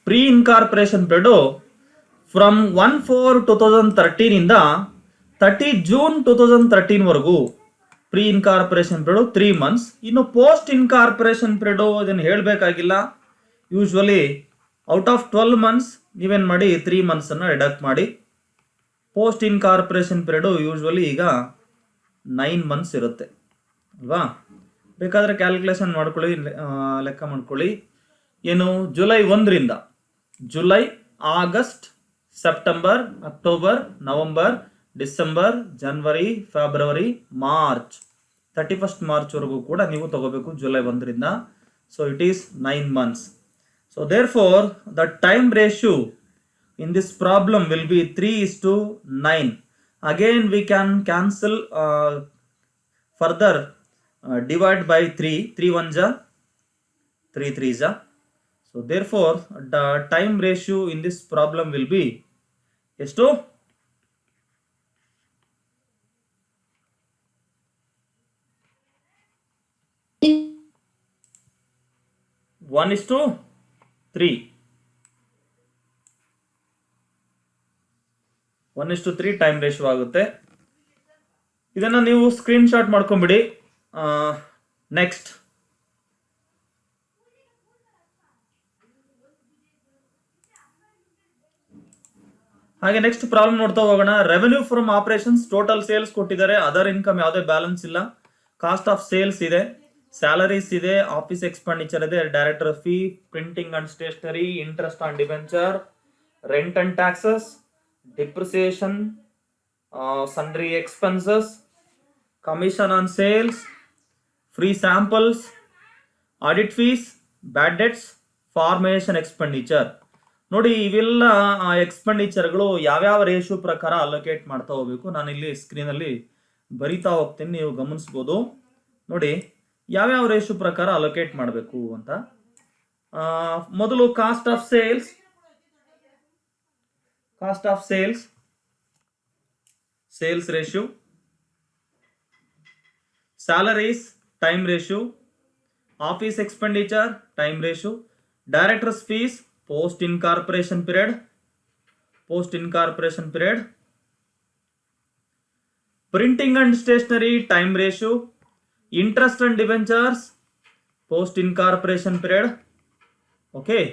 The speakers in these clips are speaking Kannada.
ಪ್ರೀ ಇನ್ಕಾರ್ಪೊರೇಷನ್ ಪೀರಿಯಡ್ ಫ್ರಮ್ 1/4/2013 ಇಂದ 30 June 2013 ವರೆಗೂ ಪ್ರೀ ಇನ್ಕಾರ್ಪೊರೇಷನ್ ಪೀರಿಯಡ್ 3 months. ಇನ್ನು ಪೋಸ್ಟ್ ಇನ್ಕಾರ್ಪೊರೇಷನ್ ಪೀರಿಯಡ್ ಇದನ್ನು ಹೇಳಬೇಕಾಗಿಲ್ಲ. ಯೂಶ್ವಲಿ ಔಟ್ ಆಫ್ 12 months ನೀವೇನು ಮಾಡಿ 3 months ಅನ್ನು ಡಿಡಕ್ಟ್ ಮಾಡಿ. ಪೋಸ್ಟ್ ಇನ್ಕಾರ್ಪೊರೇಷನ್ ಪೀರಿಯಡ್ ಯೂಶ್ವಲಿ ಈಗ 9 months ಇರುತ್ತೆ ಅಲ್ವಾ. ಬೇಕಾದರೆ ಕ್ಯಾಲ್ಕುಲೇಷನ್ ಮಾಡ್ಕೊಳ್ಳಿ, ಲೆಕ್ಕ ಮಾಡ್ಕೊಳ್ಳಿ. ಏನು ಜುಲೈ 1ರಿಂದ July, August, September, October, November, December, ಜನವರಿ, ಫೆಬ್ರವರಿ, ಮಾರ್ಚ್, 31st March ಕೂಡ ನೀವು ತಗೋಬೇಕು ಜುಲೈ 1ರಿಂದ. So it is 9 months. So therefore the time ratio in this problem will be 3:9. Again we can cancel further, divide by 3, 3 1s are 3 3s are. So therefore the time ratio in this problem will be ಎಷ್ಟು 1:3. 1:3 ಟೈಮ್ ರೇಷಿಯೋ ಆಗುತ್ತೆ. ಇದನ್ನ ನೀವು ಸ್ಕ್ರೀನ್ ಶಾಟ್ ಮಾಡ್ಕೊಂಬಿಡಿ. ನೆಕ್ಸ್ಟ್ ಹಾಗೆ ನೆಕ್ಸ್ಟ್ ಪ್ರಾಬ್ಲಮ್ ನೋಡ್ತಾ ಹೋಗೋಣ. Revenue from operations, total sales ಕೊಟ್ಟಿದ್ದಾರೆ, ಅದರ್ ಇನ್ಕಮ್ ಯಾವುದೇ ಬ್ಯಾಲೆನ್ಸ್ ಇಲ್ಲ, ಕಾಸ್ಟ್ ಆಫ್ ಸೇಲ್ಸ್ ಇದೆ, ಸ್ಯಾಲರೀಸ್ ಇದೆ, ಆಫೀಸ್ ಎಕ್ಸ್ಪೆಂಡಿಚರ್ ಇದೆ, director fee, printing and stationery, interest on debenture, rent and taxes, depreciation, sundry expenses, commission on sales, free samples, audit fees, bad debts, formation expenditure. ನೋಡಿ ಇವೆಲ್ಲ ಎಕ್ಸ್ಪೆಂಡಿಚರ್ಗಳು ಯಾವ್ಯಾವ ರೇಷಿಯೋ ಪ್ರಕಾರ ಅಲೋಕೇಟ್ ಮಾಡ್ತಾ ಹೋಗ್ಬೇಕು. ನಾನಿಲ್ಲಿ ಸ್ಕ್ರೀನಲ್ಲಿ ಬರಿತಾ ಹೋಗ್ತೀನಿ, ನೀವು ಗಮನಿಸ್ಬೋದು. ನೋಡಿ ಯಾವ್ಯಾವ ರೇಷಿಯೋ ಪ್ರಕಾರ ಅಲೋಕೇಟ್ ಮಾಡಬೇಕು ಅಂತ. ಮೊದಲು cost of sales, sales ratio, salaries time ratio, office expenditure time ratio, directors fees post incorporation period, printing and stationery time ratio, interest and debentures post incorporation period. Okay,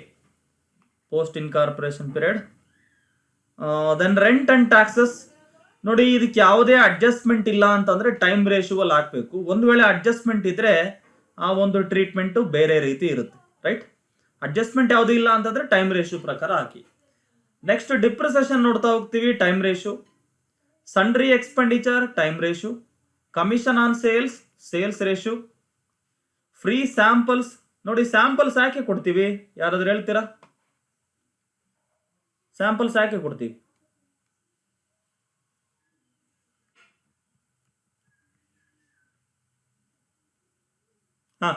post incorporation period. Then rent and taxes. ನೋಡಿ ಇದಕ್ಕೆ ಯಾವುದೇ ಅಡ್ಜಸ್ಟ್ಮೆಂಟ್ ಇಲ್ಲ ಅಂತಂದ್ರೆ ಟೈಮ್ ರೇಷಿಯೋ ಅಲ್ಲಿ ಹಾಕಬೇಕು. ಒಂದು ವೇಳೆ ಅಡ್ಜಸ್ಟ್ಮೆಂಟ್ ಇದ್ರೆ ಆ ಒಂದು ಟ್ರೀಟ್ಮೆಂಟ್ ಬೇರೆ ರೀತಿ ಇರುತ್ತೆ, ರೈಟ್. ಅಡ್ಜಸ್ಟ್ಮೆಂಟ್ ಯಾವುದೂ ಇಲ್ಲ ಅಂತಂದ್ರೆ ಟೈಮ್ ರೇಷಿಯೋ ಪ್ರಕಾರ ಹಾಕಿ. ನೆಕ್ಸ್ಟ್ ಡಿಪ್ರಿಸಿಯೇಷನ್ ನೋಡ್ತಾ ಹೋಗ್ತೀವಿ, time ratio, sundry expenditure time ratio, commission on sales, sales ratio, free samples. ನೋಡಿ ಸ್ಯಾಂಪಲ್ಸ್ ಯಾಕೆ ಕೊಡ್ತೀವಿ, ಯಾರಾದ್ರೂ ಹೇಳ್ತೀರಾ? ಸ್ಯಾಂಪಲ್ಸ್ ಯಾಕೆ ಕೊಡ್ತೀವಿ? ಹಾ,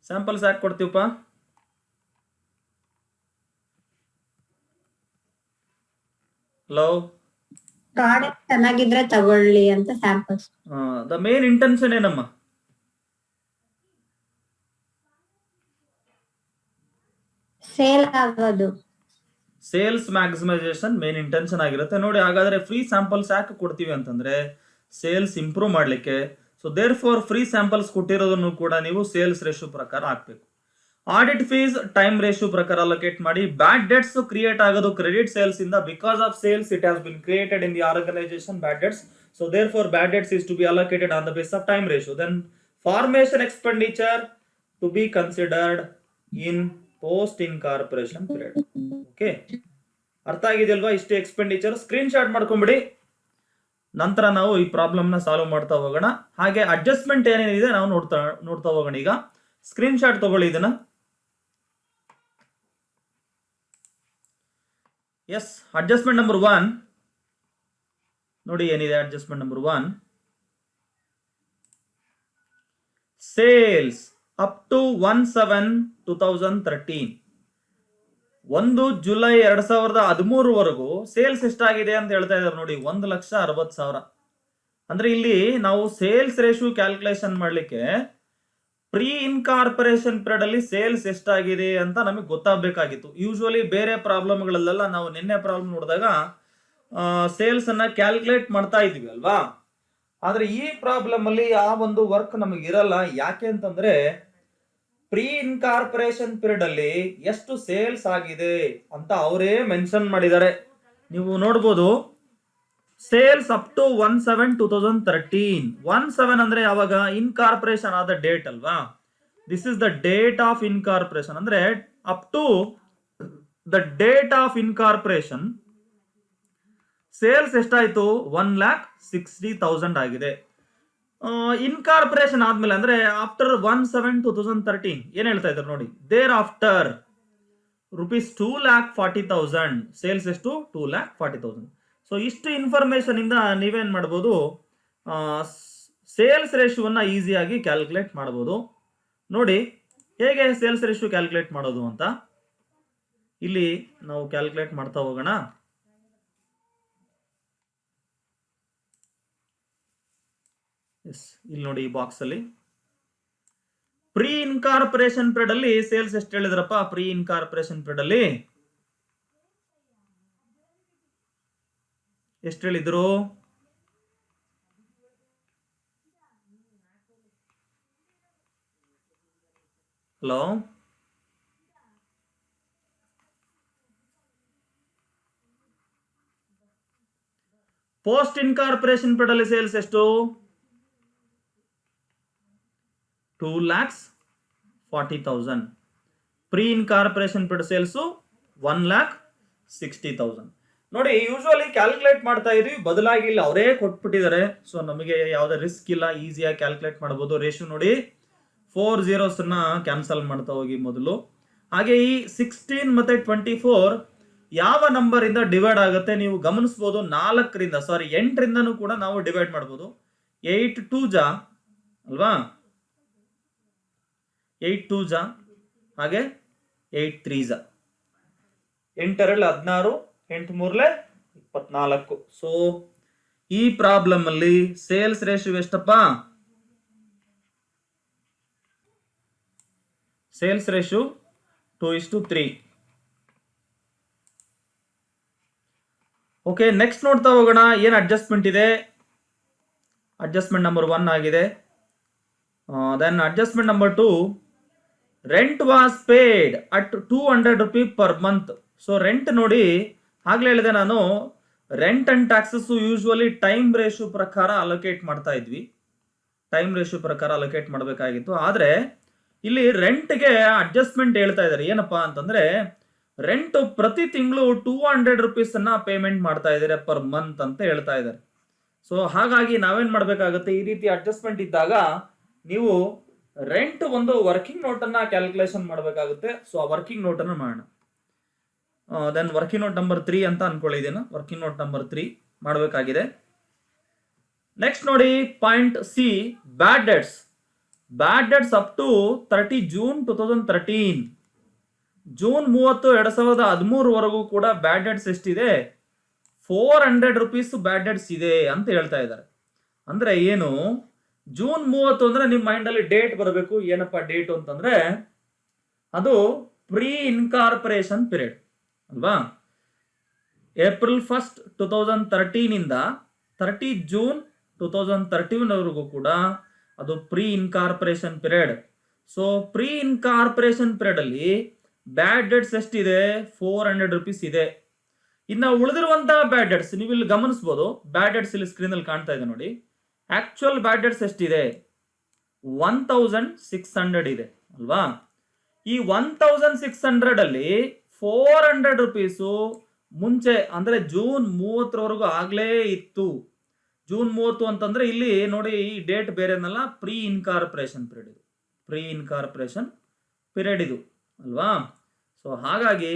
ಸ್ಯಾಂಪಲ್ಸ್ ಯಾಕೆ ಕೊಡ್ತೀವಪ್ಪ? ಹಲೋ, ಪ್ರಾಡಕ್ಟ್ ಚೆನ್ನಾಗಿದ್ರೆ ತಗೊಳ್ಳಿ ಅಂತ ಸ್ಯಾಂಪಲ್ಸ್. ದ ಮೇನ್ ಇಂಟೆನ್ಷನ್ ಏನಮ್ಮ? ಸೇಲ್ ಆಗೋದು, ಸೇಲ್ಸ್ ಮ್ಯಾಕ್ಸಿಮೈಸೇಷನ್ ಮೇನ್ ಇಂಟೆನ್ಷನ್ ಆಗಿರುತ್ತೆ. ನೋಡಿ ಹಾಗಾದ್ರೆ ಫ್ರೀ ಸ್ಯಾಂಪಲ್ಸ್ ಯಾಕೆ ಕೊಡ್ತೀವಿ ಅಂತಂದ್ರೆ ಸೇಲ್ಸ್ ಇಂಪ್ರೂವ್ ಮಾಡ್ಲಿಕ್ಕೆ. So therefore free samples ಕೊಟ್ಟಿರೋದನ್ನು ಕೂಡ ನೀವು ಸೇಲ್ಸ್ ರೇಷಿಯೋ ಪ್ರಕಾರ ಹಾಕ್ಬೇಕು. ಆಡಿಟ್ ಫೀಸ್ ಟೈಮ್ ರೇಷಿಯೋ ಪ್ರಕಾರ ಅಲೋಕೇಟ್ ಮಾಡಿ. ಬ್ಯಾಡ್ ಡೆಟ್ಸ್ ಕ್ರಿಯೇಟ್ ಆಗೋದು ಕ್ರೆಡಿಟ್ ಸೇಲ್ಸ್ ಇಂದ. Because of sales it has been created in the organisation bad debts. So therefore bad debts is to be allocated on the base of time ratio. Then formation expenditure to be considered in post incorporation period. Okay, ಅರ್ಥ ಆಗಿದೆಯಲ್ವಾ? ಇಷ್ಟೇ ಎಕ್ಸ್ಪೆಂಡಿಚರ್. ಸ್ಕ್ರೀನ್ ಶಾಟ್ ಮಾಡ್ಕೊಂಬಿಡಿ, ನಂತರ ನಾವು ಈ ಪ್ರಾಬ್ಲಮ್ ನ ಸಾಲ್ವ್ ಮಾಡ್ತಾ ಹೋಗೋಣ. ಹಾಗೆ ಅಡ್ಜಸ್ಟ್ಮೆಂಟ್ ಏನೇನಿದೆ ನಾವು ನೋಡ್ತಾ ಹೋಗೋಣ. ಈಗ ಸ್ಕ್ರೀನ್ ಶಾಟ್ ತಗೊಳ್ಳಿ ಇದನ್ನ. ಎಸ್, ಅಡ್ಜಸ್ಟ್ಮೆಂಟ್ ನಂಬರ್ 1 ನೋಡಿ ಏನಿದೆ. Adjustment number 1, sales up to 1/7/2013. 1 July 2013 sales ಎಷ್ಟಾಗಿದೆ ಅಂತ ಹೇಳ್ತಾ ಇದ್ದಾರೆ ನೋಡಿ, 1,60,000. ಅಂದ್ರೆ ಇಲ್ಲಿ ನಾವು ಸೇಲ್ಸ್ ರೇಷಿಯೋ ಕ್ಯಾಲ್ಕುಲೇಷನ್ ಮಾಡ್ಲಿಕ್ಕೆ ಪ್ರೀ ಇನ್ಕಾರ್ಪೊರೇಷನ್ ಪೀರಿಯಡ್ ಅಲ್ಲಿ ಸೇಲ್ಸ್ ಎಷ್ಟಾಗಿದೆ ಅಂತ ನಮಗೆ ಗೊತ್ತಾಗಬೇಕಾಗಿತ್ತು. ಯೂಶುವಲಿ ಬೇರೆ ಪ್ರಾಬ್ಲಮ್ಗಳಲ್ಲೆಲ್ಲ ನಾವು ನಿನ್ನೆ ಪ್ರಾಬ್ಲಮ್ ನೋಡಿದಾಗ ಸೇಲ್ಸ್ ಅನ್ನ ಕ್ಯಾಲ್ಕುಲೇಟ್ ಮಾಡ್ತಾ ಇದೀವಿ ಅಲ್ವಾ. ಆದ್ರೆ ಈ ಪ್ರಾಬ್ಲಮ್ ಅಲ್ಲಿ ಆ ಒಂದು ವರ್ಕ್ ನಮಗೆ ಇರಲ್ಲ. ಯಾಕೆ ಅಂತಂದ್ರೆ ಪ್ರೀ ಇನ್ಕಾರ್ಪೊರೇಷನ್ ಪೀರಿಯಡ್ ಅಲ್ಲಿ ಎಷ್ಟು ಸೇಲ್ಸ್ ಆಗಿದೆ ಅಂತ ಅವರೇ ಮೆನ್ಷನ್ ಮಾಡಿದ್ದಾರೆ. ನೀವು ನೋಡ್ಬೋದು, ಸೇಲ್ಸ್ ಅಪ್ ಟು 1/7/2013. 1/7 ಅಂದ್ರೆ ಯಾವಾಗ ಇನ್ಕಾರ್ಪೊರೇಷನ್ ಆದ ಡೇಟ್ ಅಲ್ವಾ. This is the date of incorporation. ಅಂದ್ರೆ up to the date of incorporation sales ಎಷ್ಟಾಯ್ತು? 1,60,000 ಆಗಿದೆ. ಇನ್ಕಾರ್ಪೊರೇಷನ್ ಆದ್ಮೇಲೆ ಅಂದ್ರೆ ಆಫ್ಟರ್ 1/7/2013 ಏನ್ ಹೇಳ್ತಾ ಇದ್ದಾರೆ ನೋಡಿ. ದೇರ್ ಆಫ್ಟರ್ rupees 2,40,000 ಸೇಲ್ಸ್ ಎಷ್ಟು? 2,40,000. ಸೊ ಇಷ್ಟು ಇನ್ಫಾರ್ಮೇಶನ್ ಇಂದ ನೀವೇನ್ ಮಾಡ್ಬೋದು, ಸೇಲ್ಸ್ ರೇಷಿಯೋವನ್ನ ಈಸಿಯಾಗಿ ಕ್ಯಾಲ್ಕುಲೇಟ್ ಮಾಡಬಹುದು. ನೋಡಿ ಹೇಗೆ ಸೇಲ್ಸ್ ರೇಷಿಯೋ ಕ್ಯಾಲ್ಕುಲೇಟ್ ಮಾಡೋದು ಅಂತ ಇಲ್ಲಿ ನಾವು ಕ್ಯಾಲ್ಕುಲೇಟ್ ಮಾಡ್ತಾ ಹೋಗೋಣ. ಇಲ್ಲಿ ನೋಡಿ ಈ ಬಾಕ್ಸ್ ಅಲ್ಲಿ ಪ್ರೀ ಇನ್ಕಾರ್ಪೊರೇಷನ್ ಪೀರಿಯಡ್ ಅಲ್ಲಿ ಸೇಲ್ಸ್ ಎಷ್ಟು ಹೇಳಿದ್ರಪ್ಪ? ಪ್ರೀ ಇನ್ಕಾರ್ಪೊರೇಷನ್ ಪೀರಿಯಡ್ ಅಲ್ಲಿ ಎಷ್ಟು ಹೇಳಿದ್ರು? ಹಲೋ, ಪೋಸ್ಟ್ ಇನ್ಕಾರ್ಪೊರೇಷನ್ ಪೀರಿಯಡ್ ಅಲ್ಲಿ ಸೇಲ್ಸ್ ಎಷ್ಟು? 2,40,000. Pre incorporation period sales 1,60,000. ನೋಡಿ ಯೂಶುವಲಿ ಕ್ಯಾಲ್ಕುಲೇಟ್ ಮಾಡ್ತಾ ಇದೀವಿ, ಬದಲಾಗಿ ಇಲ್ಲ ಅವರೇ ಕೊಟ್ಬಿಟ್ಟಿದ್ದಾರೆ. ಸೊ ನಮಗೆ ಯಾವುದೇ ರಿಸ್ಕ್ ಇಲ್ಲ, ಈಸಿಯಾಗಿ ಕ್ಯಾಲ್ಕುಲೇಟ್ ಮಾಡಬಹುದು. ರೇಷಿಯೋ ನೋಡಿ 4 zeros ಕ್ಯಾನ್ಸಲ್ ಮಾಡ್ತಾ ಹೋಗಿ ಮೊದಲು. ಹಾಗೆ ಈ 16 ಮತ್ತೆ 24 ಯಾವ ನಂಬರ್ ಇಂದ ಡಿವೈಡ್ ಆಗುತ್ತೆ ನೀವು ಗಮನಿಸಬಹುದು. 8ರಿಂದನೂ ಕೂಡ ನಾವು ಡಿವೈಡ್ ಮಾಡಬಹುದು. 8 2 ಜಾ ಅಲ್ವಾ, 8 2 ಜಾ, ಹಾಗೆ 8 3 ಜಾ, 8 2 16, 8 3 24. ಸೊ ಈ ಪ್ರಾಬ್ಲಮ್ ಅಲ್ಲಿ ಸೇಲ್ಸ್ ರೇಷಿಯೋ ಎಷ್ಟಪ್ಪ? Sales ratio 2:3. ಓಕೆ, ನೆಕ್ಸ್ಟ್ ನೋಡ್ತಾ ಹೋಗೋಣ ಏನ್ ಅಡ್ಜಸ್ಟ್ಮೆಂಟ್ ಇದೆ. ಅಡ್ಜಸ್ಟ್ಮೆಂಟ್ ನಂಬರ್ 1 ಆಗಿದೆ. Then adjustment number 2, rent was paid at 200 rupees per month. So rent ನೋಡಿ, ಆಗ್ಲೇ ಹೇಳಿದೆ ನಾನು, rent and taxes usually time ratio ಪ್ರಕಾರ ಅಲೋಕೇಟ್ ಮಾಡ್ತಾ ಇದ್ವಿ. ಟೈಮ್ ರೇಷಿಯೋ ಪ್ರಕಾರ ಅಲೋಕೇಟ್ ಮಾಡಬೇಕಾಗಿತ್ತು. ಆದ್ರೆ ಇಲ್ಲಿ ರೆಂಟ್ಗೆ ಅಡ್ಜಸ್ಟ್ಮೆಂಟ್ ಹೇಳ್ತಾ ಇದ್ದಾರೆ. ಏನಪ್ಪಾ ಅಂತಂದ್ರೆ ರೆಂಟ್ ಪ್ರತಿ ತಿಂಗಳು 200 rupees ಪೇಮೆಂಟ್ ಮಾಡ್ತಾ ಇದ್ದಾರೆ ಪರ್ ಮಂತ್ ಅಂತ ಹೇಳ್ತಾ ಇದ್ದಾರೆ. ಸೊ ಹಾಗಾಗಿ ನಾವೇನ್ ಮಾಡ್ಬೇಕಾಗುತ್ತೆ, ಈ ರೀತಿ ಅಡ್ಜಸ್ಟ್ಮೆಂಟ್ ಇದ್ದಾಗ ನೀವು ರೆಂಟ್ ಒಂದು ವರ್ಕಿಂಗ್ ನೋಟ್ ಅನ್ನ ಕ್ಯಾಲ್ಕುಲೇಷನ್ ಮಾಡಬೇಕಾಗುತ್ತೆ. ಸೊ ಆ ವರ್ಕಿಂಗ್ ನೋಟ್ ಅನ್ನ ಮಾಡೋಣ. ದೆನ್ ವರ್ಕಿಂಗ್ ನೋಟ್ ನಂಬರ್ 3 ಅಂತ ಅನ್ಕೊಳ್ಳಿದ್ದೇನೆ. ವರ್ಕಿಂಗ್ ನೋಟ್ ನಂಬರ್ 3 ಮಾಡಬೇಕಾಗಿದೆ. ನೆಕ್ಸ್ಟ್ ನೋಡಿ point C, bad debts. Bad debts up to 30 June 2013. June 30, 2013 ವರೆಗೂ ಕೂಡ ಬ್ಯಾಡ್ ಡೆಟ್ಸ್ ಎಷ್ಟಿದೆ? 400 rupees ಬ್ಯಾಡ್ ಡೆಟ್ಸ್ ಇದೆ ಅಂತ ಹೇಳ್ತಾ ಇದ್ದಾರೆ. ಅಂದ್ರೆ ಏನು, ಜೂನ್ 30 ಅಂದ್ರೆ ನಿಮ್ಮ ಮೈಂಡ್ ಅಲ್ಲಿ ಡೇಟ್ ಬರಬೇಕು. ಏನಪ್ಪಾ ಡೇಟ್ ಅಂತಂದ್ರೆ ಅದು ಪ್ರೀ ಇನ್ಕಾರ್ಪೊರೇಷನ್ ಪೀರಿಯಡ್ ಅಲ್ವಾ. April 1st 2013 ಇಂದ 30 June 2013 ವರೆಗೂ ಕೂಡ ಅದು pre incorporation period. So pre incorporation period ಅಲ್ಲಿ ಬ್ಯಾಡ್ ಡೆಟ್ಸ್ ಎಷ್ಟಿದೆ? 400 rupees ಇದೆ. ಇನ್ನ ಉಳಿದಿರುವಂತಹ ಬ್ಯಾಡ್ ಡೆಟ್ಸ್ ನೀವು ಇಲ್ಲಿ ಗಮನಿಸಬಹುದು. ಬ್ಯಾಡ್ ಡೆಟ್ಸ್ ಇಲ್ಲಿ ಸ್ಕ್ರೀನ್ ಅಲ್ಲಿ ಕಾಣ್ತಾ ಇದೆ ನೋಡಿ. ಆಕ್ಚುಯಲ್ ಬ್ಯಾಡ್ ಡೆಟ್ಸ್ ಎಷ್ಟಿದೆ? 1,600 ಇದೆ ಅಲ್ವಾ. ಈ 1,600 ಅಲ್ಲಿ 400 rupees ಮುಂಚೆ ಅಂದ್ರೆ ಜೂನ್ 30 ವರೆಗೂ ಆಗ್ಲೇ ಇತ್ತು. ಜೂನ್ 30 ಅಂತಂದ್ರೆ ಇಲ್ಲಿ ನೋಡಿ ಈ ಡೇಟ್ ಬೇರೆನಲ್ಲ, ಪ್ರೀ ಇನ್ಕಾರ್ಪೊರೇಷನ್ ಪೀರಿಯಡ್ ಇದು. ಪ್ರೀ ಇನ್ಕಾರ್ಪೊರೇಷನ್ ಪೀರಿಯಡ್ ಇದು ಅಲ್ವಾ. ಸೊ ಹಾಗಾಗಿ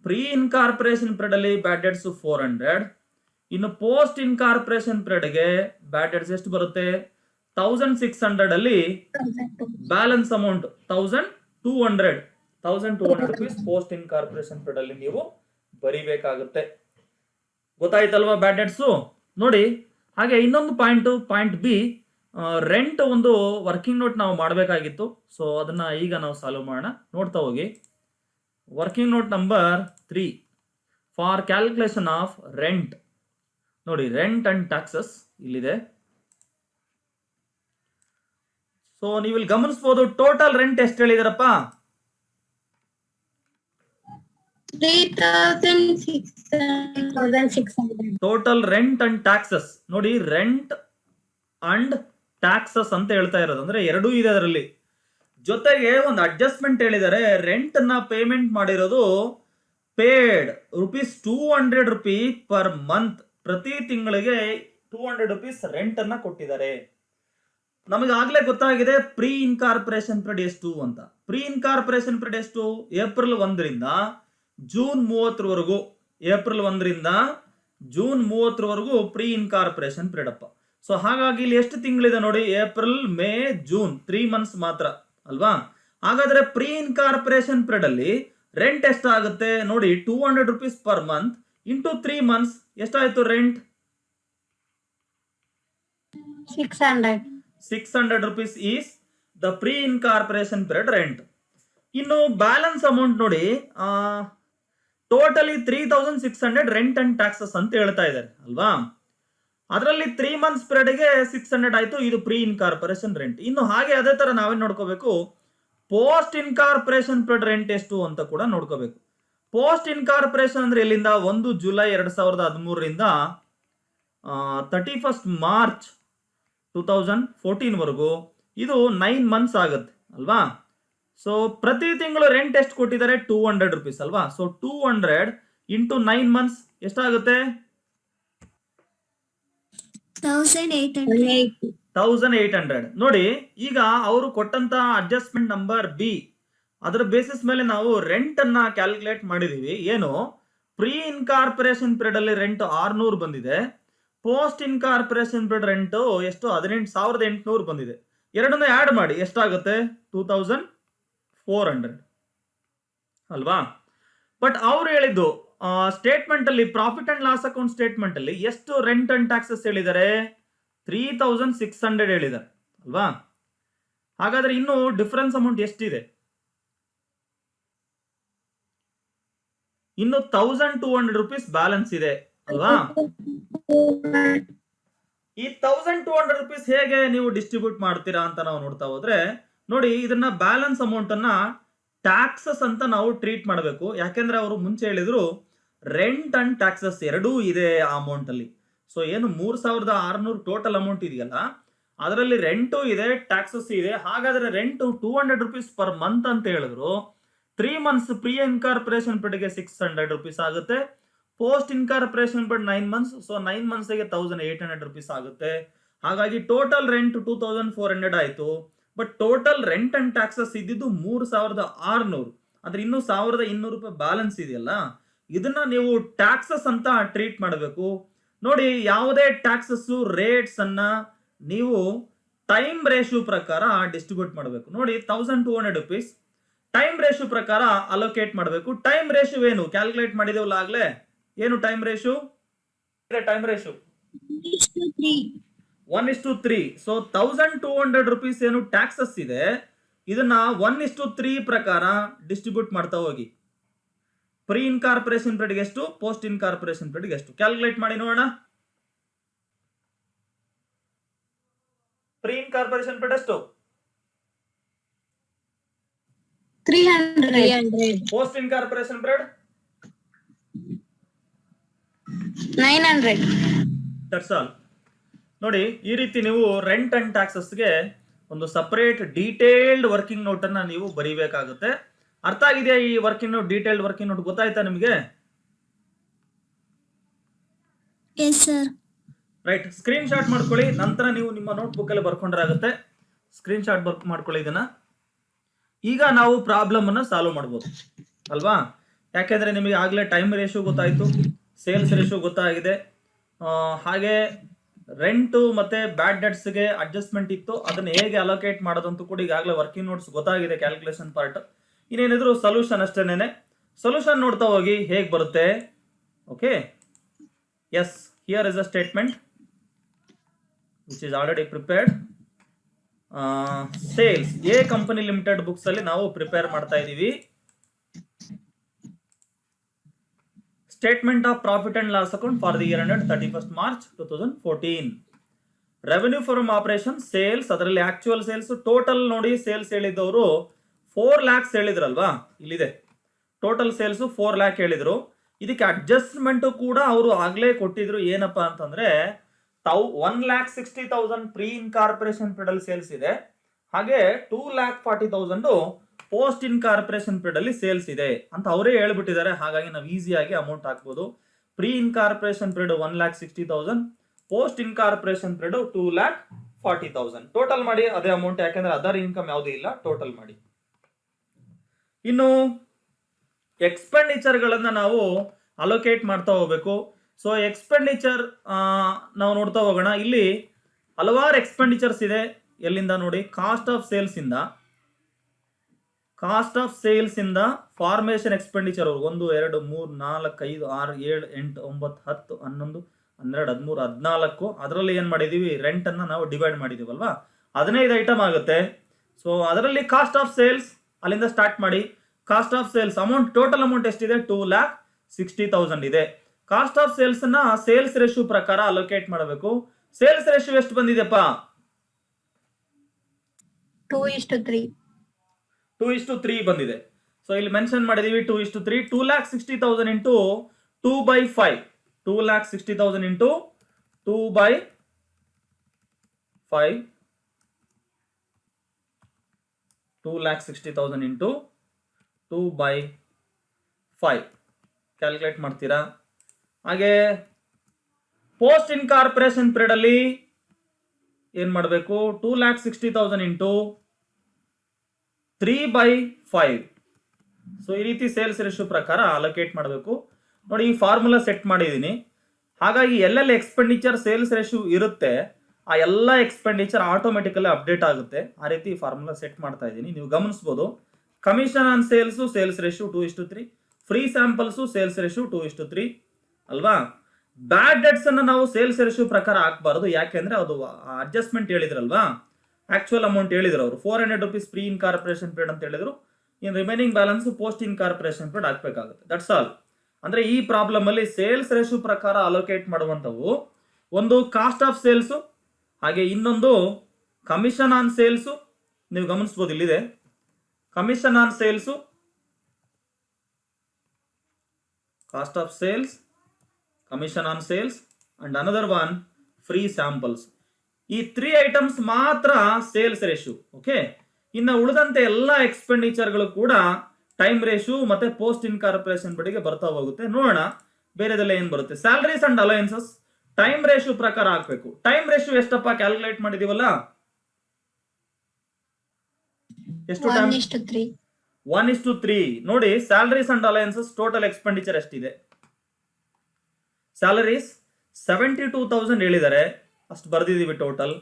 ಪ್ರೀ ಇನ್ಕಾರ್ಪೊರೇಷನ್ ಪೀರಿಯಡ್ ಅಲ್ಲಿ ಬ್ಯಾಡ್ ಡೆಟ್ಸ್ 400. ಇನ್ನು ಪೋಸ್ಟ್ ಇನ್ಕಾರ್ಪೊರೇಷನ್ ಪೀರಿಯಡ್ಗೆ ಬ್ಯಾಡ್ ಡೆಟ್ಸ್ ಎಷ್ಟು ಬರುತ್ತೆ? 1,600 ಅಲ್ಲಿ balance amount 1,200 rupees post incorporation period ಅಲ್ಲಿ ನೀವು ಬರಿಬೇಕಾಗುತ್ತೆ. ಗೊತ್ತಾಯ್ತಲ್ವಾ ಬ್ಯಾಡ್ ಡೆಟ್ಸ್ ನೋಡಿ. ಹಾಗೆ ಇನ್ನೊಂದು ಪಾಯಿಂಟ್ ಬಿ, ರೆಂಟ್ ಒಂದು ವರ್ಕಿಂಗ್ ನೋಟ್ ನಾವು ಮಾಡಬೇಕಾಗಿತ್ತು. ಸೊ ಅದನ್ನ ಈಗ ನಾವು ಸಾಲ್ವ್ ಮಾಡೋಣ. ನೋಡ್ತಾ ಹೋಗಿ. Working note number 3 for calculation of rent. ನೋಡಿ, ರೆಂಟ್ ಅಂಡ್ ಟ್ಯಾಕ್ಸಸ್ ಇಲ್ಲಿದೆ. ಸೊ ನೀವು ಇಲ್ಲಿ ಗಮನಿಸಬಹುದು, ಟೋಟಲ್ ರೆಂಟ್ ಎಷ್ಟು ಹೇಳಿದಾರಪ್ಪ? 3,600. Total rent and taxes. ನೋಡಿ, ರೆಂಟ್ ಅಂಡ್ ಟ್ಯಾಕ್ಸಸ್ ಅಂತ ಹೇಳ್ತಾ ಇರೋದು, ಅಂದ್ರೆ ಎರಡೂ ಇದೆ ಅದರಲ್ಲಿ. ಜೊತೆಗೆ ಒಂದು ಅಡ್ಜಸ್ಟ್ಮೆಂಟ್ ಹೇಳಿದ್ದಾರೆ. ರೆಂಟ್ ನ ಪೇಮೆಂಟ್ ಮಾಡಿರೋದು ಪೇಡ್ ₹200 ಪರ್ ಮಂತ್. ಪ್ರತಿ ತಿಂಗಳಿಗೆ 200 rupees ರೆಂಟ್ ಅನ್ನ ಕೊಟ್ಟಿದ್ದಾರೆ. ನಮಗೆ ಆಗ್ಲೇ ಗೊತ್ತಾಗಿದೆ ಪ್ರೀ ಇನ್ಕಾರ್ಪೊರೇಷನ್ ಪೀರಿಯಡ್ ಎಷ್ಟು ಅಂತ. ಪ್ರೀ ಇನ್ಕಾರ್ಪೊರೇಷನ್ ಪೀರಿಯಡ್ ಎಷ್ಟು? ಏಪ್ರಿಲ್ 1ರಿಂದ ಜೂನ್ 30ರವರೆಗೂ. ಏಪ್ರಿಲ್ 1ರಿಂದ ಜೂನ್ 30ರವರೆಗೂ ಪ್ರೀ ಇನ್ಕಾರ್ಪೊರೇಷನ್ ಪೀರಿಯಡ್ ಅಪ್ಪ. ಸೊ ಹಾಗಾಗಿ ಇಲ್ಲಿ ಎಷ್ಟು ತಿಂಗಳಿದೆ ನೋಡಿ, ಏಪ್ರಿಲ್, ಮೇ, ಜೂನ್, 3 months ಮಾತ್ರ ಅಲ್ವಾ? ಹಾಗಾದ್ರೆ ಪ್ರೀ ಇನ್ಕಾರ್ಪೊರೇಷನ್ ಪೀರಿಯಡ್ ಅಲ್ಲಿ ರೆಂಟ್ ಎಷ್ಟಾಗುತ್ತೆ ನೋಡಿ, 200 rupees per month into 3 months ಎಷ್ಟಾಯ್ತು rent? 600 rupees is the pre incorporation period rent. ಇನ್ನು ಬ್ಯಾಲೆನ್ಸ್ ಅಮೌಂಟ್ ನೋಡಿ, ಟೋಟಲಿ 3,600 ರೆಂಟ್ ಅಂಡ್ ಟ್ಯಾಕ್ಸಸ್ ಅಂತ ಹೇಳ್ತಾ ಇದ್ದಾರೆ ಅಲ್ವಾ? ಅದರಲ್ಲಿ 3 months ಪೀರಿಯಡ್ಗೆ 600 ಆಯ್ತು. ಇದು ಪ್ರೀ ಇನ್ಕಾರ್ಪೊರೇಷನ್ ರೆಂಟ್. ಇನ್ನು ಹಾಗೆ ಅದೇ ತರ ನಾವೇನ್ ನೋಡ್ಕೋಬೇಕು, ಪೋಸ್ಟ್ ಇನ್ಕಾರ್ಪೊರೇಷನ್ ಪೀರಿಯಡ್ ರೆಂಟ್ ಎಷ್ಟು ಅಂತ ಕೂಡ ನೋಡ್ಕೋಬೇಕು. ಪೋಸ್ಟ್ ಇನ್ಕಾರ್ಪೊರೇಷನ್ ಅಂದ್ರೆ ಎಲ್ಲಿಂದ? 1 ಜುಲೈ 2013ರಿಂದ 31st ಮಾರ್ಚ್ 2014 ವರೆಗೂ. ಇದು 9 months ಆಗುತ್ತೆ ಅಲ್ವಾ? ಸೊ ಪ್ರತಿ ತಿಂಗಳು ರೆಂಟ್ ಎಷ್ಟು ಕೊಟ್ಟಿದ್ದಾರೆ? 200 rupees ಅಲ್ವಾ? ಸೊ 200 ಇಂಟು 9 months ಎಷ್ಟಾಗುತ್ತೆ? 1800. ನೋಡಿ, ಈಗ ಅವರು ಕೊಟ್ಟಂತ ಅಡ್ಜಸ್ಟ್ಮೆಂಟ್ ನಂಬರ್ ಬಿ, ಅದರ ಬೇಸಿಸ್ ಮೇಲೆ ನಾವು ರೆಂಟ್ ಅನ್ನ ಕ್ಯಾಲ್ಕುಲೇಟ್ ಮಾಡಿದೀವಿ. ಏನು, ಪ್ರೀ ಇನ್ಕಾರ್ಪೊರೇಷನ್ ಪೀರಿಯಡ್ ಅಲ್ಲಿ ರೆಂಟ್ 600 ಬಂದಿದೆ. ಪೋಸ್ಟ್ ಇನ್ಕಾರ್ಪೊರೇಷನ್ ಪೀರಿಯಡ್ ರೆಂಟ್ ಎಷ್ಟು? 18,800 ಬಂದಿದೆ. ಎರಡನ್ನೂ ಆಡ್ ಮಾಡಿ ಎಷ್ಟಾಗುತ್ತೆ? 2,400 ಅಲ್ವಾ? ಬಟ್ ಅವ್ರು ಹೇಳಿದ್ದು ಸ್ಟೇಟ್ಮೆಂಟ್ ಅಲ್ಲಿ, profit and loss account statement ಅಲ್ಲಿ ಎಷ್ಟು ರೆಂಟ್ ಅಂಡ್ ಟ್ಯಾಕ್ಸಸ್ ಹೇಳಿದ್ದಾರೆ? 3,600 ಹೇಳಿದ್ದಾರೆ ಅಲ್ವಾ? ಹಾಗಾದ್ರೆ ಇನ್ನು ಡಿಫರೆನ್ಸ್ ಅಮೌಂಟ್ ಎಷ್ಟಿದೆ? ಇನ್ನು 1,200 rupees ಬ್ಯಾಲೆನ್ಸ್ ಇದೆ ಅಲ್ವಾ? ಈ 1,200 rupees ಹೇಗೆ ನೀವು ಡಿಸ್ಟ್ರಿಬ್ಯೂಟ್ ಮಾಡ್ತೀರಾ ಅಂತ ನಾವು ನೋಡ್ತಾ ಹೋದ್ರೆ, ನೋಡಿ, ಇದನ್ನ ಬ್ಯಾಲೆನ್ಸ್ ಅಮೌಂಟ್ ಅನ್ನ ಟ್ಯಾಕ್ಸಸ್ ಅಂತ ನಾವು ಟ್ರೀಟ್ ಮಾಡಬೇಕು. ಯಾಕೆಂದ್ರೆ ಅವರು ಮುಂಚೆ ಹೇಳಿದ್ರು ರೆಂಟ್ ಅಂಡ್ ಟ್ಯಾಕ್ಸಸ್ ಎರಡೂ ಇದೆ ಆ ಅಮೌಂಟ್ ಅಲ್ಲಿ. ಸೊ ಏನು 3,600 ಟೋಟಲ್ ಅಮೌಂಟ್ ಇದೆಯಲ್ಲ, ಅದರಲ್ಲಿ ರೆಂಟು ಇದೆ, ಟ್ಯಾಕ್ಸಸ್ ಇದೆ. ಹಾಗಾದ್ರೆ ರೆಂಟ್ 200 rupees ಪರ್ ಮಂತ್ ಅಂತ ಹೇಳಿದ್ರು. 3 months ಪ್ರೀ ಇನ್ಕಾರ್ಪೊರೇಷನ್ ಪೀರಿಯಡ್ಗೆ 600 rupees ಆಗುತ್ತೆ. Post incorporation period 9 months. So 9 monthsಗೆ 1,800 rupees ಆಗುತ್ತೆ. ಹಾಗಾಗಿ ಟೋಟಲ್ ರೆಂಟ್ 2,400 ಆಯ್ತು. But total rent and taxes ಇದ್ದಿದ್ದು 3,600. ಅಂದ್ರೆ ಇನ್ನು 1,200 ರೂಪಾಯಿ ಬ್ಯಾಲೆನ್ಸ್ ಇದೆಯಲ್ಲ, ಇದನ್ನ ನೀವು ಟ್ಯಾಕ್ಸಸ್ ಅಂತ ಟ್ರೀಟ್ ಮಾಡಬೇಕು. ನೋಡಿ, ಯಾವುದೇ ಟ್ಯಾಕ್ಸಸ್ ರೇಟ್ಸ್ ಅನ್ನ ನೀವು ಟೈಮ್ ರೇಷಿಯೋ ಪ್ರಕಾರ ಡಿಸ್ಟ್ರಿಬ್ಯೂಟ್ ಮಾಡಬೇಕು. ನೋಡಿ, 1,200 rupees ಟೈಮ್ ರೇಷಿಯೋ ಪ್ರಕಾರ ಅಲೋಕೇಟ್ ಮಾಡಬೇಕು. ಟೈಮ್ ರೇಷಿಯೋ ಏನು ಕ್ಯಾಲ್ಕುಲೇಟ್ ಮಾಡಿದೇವಲ್ಲ ಆಗ್ಲೇ, ಏನು time ratio? Time ratio 1:3. So 1,200 rupees ಏನು ಟ್ಯಾಕ್ಸಸ್ ಇದೆ, ಇದನ್ನ 1:3 ಪ್ರಕಾರ ಡಿಸ್ಟ್ರಿಬ್ಯೂಟ್ ಮಾಡ್ತಾ ಹೋಗಿ. ಪ್ರೀ ಇನ್ಕಾರ್ಪೊರೇಷನ್ ಪೀರಿಯಡ್ ಎಷ್ಟು, ಪೋಸ್ಟ್ ಇನ್ಕಾರ್ಪೊರೇಷನ್ ಪೀರಿಯಡ್ ಎಷ್ಟು ಕ್ಯಾಲ್ಕುಲೇಟ್ ಮಾಡಿ ನೋಡೋಣ. ಪ್ರೀ ಇನ್ಕಾರ್ಪೊರೇಷನ್ ಪೀರಿಯಡ್ ಎಷ್ಟು? 300. Post incorporation period 900. That's all. ನೋಡಿ, ಈ ರೀತಿ ನೀವು ರೆಂಟ್ ಅಂಡ್ ಟ್ಯಾಕ್ಸಸ್ಗೆ ಒಂದು ಸಪರೇಟ್ ಡೀಟೇಲ್ಡ್ ವರ್ಕಿಂಗ್ ನೋಟ್ ಅನ್ನ ನೀವು ಬರೀಬೇಕಾಗುತ್ತೆ. ಅರ್ಥ ಆಗಿದೆಯಾ ಈ working note? Detailed working note ಗೊತ್ತಾಯ್ತಾ ನಿಮಗೆ? ರೈಟ್. ಸ್ಕ್ರೀನ್ ಶಾಟ್ ಮಾಡ್ಕೊಳ್ಳಿ, ನಂತರ ನೀವು ನಿಮ್ಮ ನೋಟ್ಬುಕ್ ಅಲ್ಲಿ ಬರ್ಕೊಂಡ್ರೆ ಆಗುತ್ತೆ. ಸ್ಕ್ರೀನ್ ಶಾಟ್ ಮಾಡ್ಕೊಳ್ಳಿ ಇದನ್ನ. ಈಗ ನಾವು ಪ್ರಾಬ್ಲಮ್ ಅನ್ನ ಸಾಲ್ವ್ ಮಾಡ್ಬೋದು ಅಲ್ವಾ? ಯಾಕೆಂದ್ರೆ ನಿಮಗೆ ಆಗ್ಲೇ ಟೈಮ್ ರೇಷಿಯೋ ಗೊತ್ತಾಯ್ತು, ಸೇಲ್ಸ್ ರೇಷಿಯೋ ಗೊತ್ತಾಗಿದೆ, ಹಾಗೆ ರೆಂಟು ಮತ್ತೆ ಬ್ಯಾಡ್ ಡೆಟ್ಸ್ಗೆ ಅಡ್ಜಸ್ಟ್ಮೆಂಟ್ ಇತ್ತು, ಅದನ್ನ ಹೇಗೆ ಅಲೋಕೇಟ್ ಮಾಡೋದಂತೂ ಕೂಡ ಈಗಾಗಲೇ ವರ್ಕಿಂಗ್ ನೋಟ್ಸ್ ಗೊತ್ತಾಗಿದೆ, ಕ್ಯಾಲ್ಕುಲೇಷನ್ ಪಾರ್ಟ್. ಇನ್ನೇನಿದ್ರು ಸೊಲ್ಯೂಷನ್ ಅಷ್ಟೇನೆ. ಸೊಲ್ಯೂಷನ್ ನೋಡ್ತಾ ಹೋಗಿ ಹೇಗೆ ಬರುತ್ತೆ. Okay, yes, here is a statement which is already prepared. Sales A company limited books ಅಲ್ಲಿ ನಾವು ಪ್ರಿಪೇರ್ ಮಾಡ್ತಾ ಇದೀವಿ. Statement of profit and loss account for the year ended 31st March 2014. Revenue from operation sales, ಅದರಲ್ಲಿ ಆಕ್ಚುಯಲ್ ಸೇಲ್ಸ್ ಟೋಟಲ್ ನೋಡಿ. ಸೇಲ್ಸ್ ಹೇಳಿದವರು 4 lakhs ಹೇಳಿದ್ರಲ್ವಾ, ಇಲ್ಲಿದೆ ಟೋಟಲ್ ಸೇಲ್ಸ್ 4 lakh ಹೇಳಿದ್ರು. ಇದಕ್ಕೆ ಅಡ್ಜಸ್ಟ್ಮೆಂಟ್ ಕೂಡ ಅವರು ಆಗ್ಲೇ ಕೊಟ್ಟಿದ್ರು. ಏನಪ್ಪಾ ಅಂತಂದ್ರೆ 1,60,000 ಪ್ರೀ ಇನ್ಕಾರ್ಪೊರೇಷನ್ ಪೀರಿಯಡ್ ಸೇಲ್ಸ್ ಇದೆ, ಹಾಗೆ 2,40,000 ಪೋಸ್ಟ್ ಇನ್ಕಾರ್ಪೊರೇಷನ್ ಪೀರಿಯಡ್ ಅಲ್ಲಿ ಸೇಲ್ಸ್ ಇದೆ ಅಂತ ಅವರೇ ಹೇಳ್ಬಿಟ್ಟಿದ್ದಾರೆ. ಹಾಗಾಗಿ ನಾವು ಈಸಿಯಾಗಿ ಅಮೌಂಟ್ ಹಾಕ್ಬೋದು. Pre incorporation period 1,60,000, post incorporation period 2,40,000. Total ಮಾಡಿ ಅದೇ ಅಮೌಂಟ್, ಯಾಕಂದ್ರೆ ಅದರ್ ಇನ್ಕಮ್ ಯಾವುದೂ ಇಲ್ಲ. ಟೋಟಲ್ ಮಾಡಿ. ಇನ್ನು ಎಕ್ಸ್ಪೆಂಡಿಚರ್ ಗಳನ್ನ ನಾವು ಅಲೋಕೇಟ್ ಮಾಡ್ತಾ ಹೋಗ್ಬೇಕು. ಸೊ ಎಕ್ಸ್ಪೆಂಡಿಚರ್ ನಾವು ನೋಡ್ತಾ ಹೋಗೋಣ. ಇಲ್ಲಿ ಹಲವಾರು ಎಕ್ಸ್ಪೆಂಡಿಚರ್ಸ್ ಇದೆ. ಎಲ್ಲಿಂದ ನೋಡಿ, ಕಾಸ್ಟ್ ಆಫ್ ಸೇಲ್ಸ್ ಇಂದ ಫಾರ್ಮೇಶನ್ ಎಕ್ಸ್ಪೆಂಡಿಚರ್ 1 2 3 4 5 6 7 8 9 10 11 12 13 14. ಅದರಲ್ಲಿ ಏನ್ ಮಾಡಿದೀವಿ, ರೆಂಟ್ ಅನ್ನ ನಾವು ಡಿವೈಡ್ ಮಾಡಿದೀವಲ್ವಾ, 15 ಐಟಮ್ ಆಗುತ್ತೆ. ಸೊ ಅದರಲ್ಲಿ ಕಾಸ್ಟ್ ಆಫ್ ಸೇಲ್ಸ್ ಅಲ್ಲಿಂದ ಸ್ಟಾರ್ಟ್ ಮಾಡಿ. Cost of sales amount, total amount ಎಷ್ಟಿದೆ, 2,60,000 ಇದೆ. ಕಾಸ್ಟ್ ಆಫ್ ಸೇಲ್ಸ್ ನ ಸೇಲ್ಸ್ ರೇಷಿಯೋ ಪ್ರಕಾರ ಅಲೋಕೇಟ್ ಮಾಡಬೇಕು. ಸೇಲ್ಸ್ ರೇಷಿಯೋ ಎಷ್ಟು ಬಂದಿದೆಪ್ಪ, 2:3. 2:3 ಬಂದಿದೆ. ಸೊ ಇಲ್ಲಿ ಮೆನ್ಷನ್ ಮಾಡಿದೀವಿ 2:3. 2,60,000 ಇಂಟು 2/5. 2,60,000 ಇಂಟು 2/5. 2,60,000 ಇಂಟು 2/5 ಕ್ಯಾಲ್ಕುಲೇಟ್ ಮಾಡ್ತೀರಾ. ಹಾಗೆ ಪೋಸ್ಟ್ ಇನ್ಕಾರ್ಪೊರೇಷನ್ ಪೀರಿಯಡ್ ಅಲ್ಲಿ ಏನ್ ಮಾಡಬೇಕು, 2,60,000 ಇಂಟು 3/5. ಸೊ ಈ ರೀತಿ ಸೇಲ್ಸ್ ರೇಷಿಯೋ ಪ್ರಕಾರ ಅಲೋಕೇಟ್ ಮಾಡಬೇಕು. ನೋಡಿ, ಈ ಫಾರ್ಮುಲಾ ಸೆಟ್ ಮಾಡಿದ್ದೀನಿ. ಹಾಗಾಗಿ ಎಲ್ಲೆಲ್ಲಿ ಎಕ್ಸ್ಪೆಂಡಿಚರ್ ಸೇಲ್ಸ್ ರೇಷಿಯೋ ಇರುತ್ತೆ ಆ ಎಲ್ಲ ಎಕ್ಸ್ಪೆಂಡಿಚರ್ ಆಟೋಮೆಟಿಕಲಿ ಅಪ್ಡೇಟ್ ಆಗುತ್ತೆ. ಆ ರೀತಿ ಫಾರ್ಮುಲಾ ಸೆಟ್ ಮಾಡ್ತಾ ಇದ್ದೀನಿ, ನೀವು ಗಮನಿಸಬಹುದು. Commission on sales sales ratio 2:3, free samples sales ratio 2:3 ಅಲ್ವಾ. ಬ್ಯಾಡ್ ಡೆಟ್ಸ್ ಅನ್ನ ನಾವು ಸೇಲ್ಸ್ ರೇಷಿಯೋ ಪ್ರಕಾರ ಹಾಕಬಾರದು, ಯಾಕೆಂದ್ರೆ ಅದು ಅಡ್ಜಸ್ಟ್ಮೆಂಟ್ ಹೇಳಿದ್ರಲ್ವಾ, ಆಕ್ಚುಯಲ್ ಅಮೌಂಟ್ ಹೇಳಿದ್ರು ಅವರು 400 rupees ಪ್ರೀ ಇನ್ಕಾರ್ಪೊರೇಷನ್ ಪೀರಿಯಡ್ ಅಂತ ಹೇಳಿದ್ರು. In remaining balance post incorporation period ಹಾಕ್ಬೇಕಾಗುತ್ತೆ. That's all. ಅಂದ್ರೆ ಈ ಪ್ರಾಬ್ಲಮ್ ಅಲ್ಲಿ ಸೇಲ್ಸ್ ರೇಷಿಯೋ ಪ್ರಕಾರ ಅಲೋಕೇಟ್ ಮಾಡುವಂತವು ಒಂದು ಕಾಸ್ಟ್ ಆಫ್ ಸೇಲ್ಸ್, ಹಾಗೆ ಇನ್ನೊಂದು ಕಮಿಷನ್ ಆನ್ ಸೇಲ್ಸ್. ನೀವು ಗಮನಿಸಬಹುದು, ಇಲ್ಲಿದೆ commission on sales, cost of sales, commission on sales and another one free samples. ಈ 3 ಐಟಮ್ಸ್ ಮಾತ್ರ ಸೇಲ್ಸ್ ರೇಷಿಯೋ. ಓಕೆ, ಇನ್ನು ಉಳಿದಂತೆ ಎಲ್ಲ ಎಕ್ಸ್ಪೆಂಡಿಚರ್ಗಳು ಕೂಡ ಟೈಮ್ ರೇಷಿಯೋ ಮತ್ತೆ ಪೋಸ್ಟ್ ಇನ್ಕಾರ್ಪೊರೇಷನ್ ಬಡಿಗೆ ಬರ್ತಾ ಹೋಗುತ್ತೆ. ನೋಡೋಣ ಬೇರೆದೆಲ್ಲ ಏನ್ ಬರುತ್ತೆ. Salaries and alliances time ratio ಪ್ರಕಾರ ಹಾಕ್ಬೇಕು. ಟೈಮ್ ರೇಷಿಯೋ ಎಷ್ಟಪ್ಪ ಕ್ಯಾಲ್ಕುಲೇಟ್ ಮಾಡಿದೀವಲ್ಲ, ಎಷ್ಟು? 1:3. ನೋಡಿ, salaries and alliances total expenditure ಎಷ್ಟಿದೆ. ಸ್ಯಾಲರೀಸ್ 72,000 ಹೇಳಿದ್ದಾರೆ, ಅಷ್ಟು ಬರ್ದಿದೀವಿ ಟೋಟಲ್.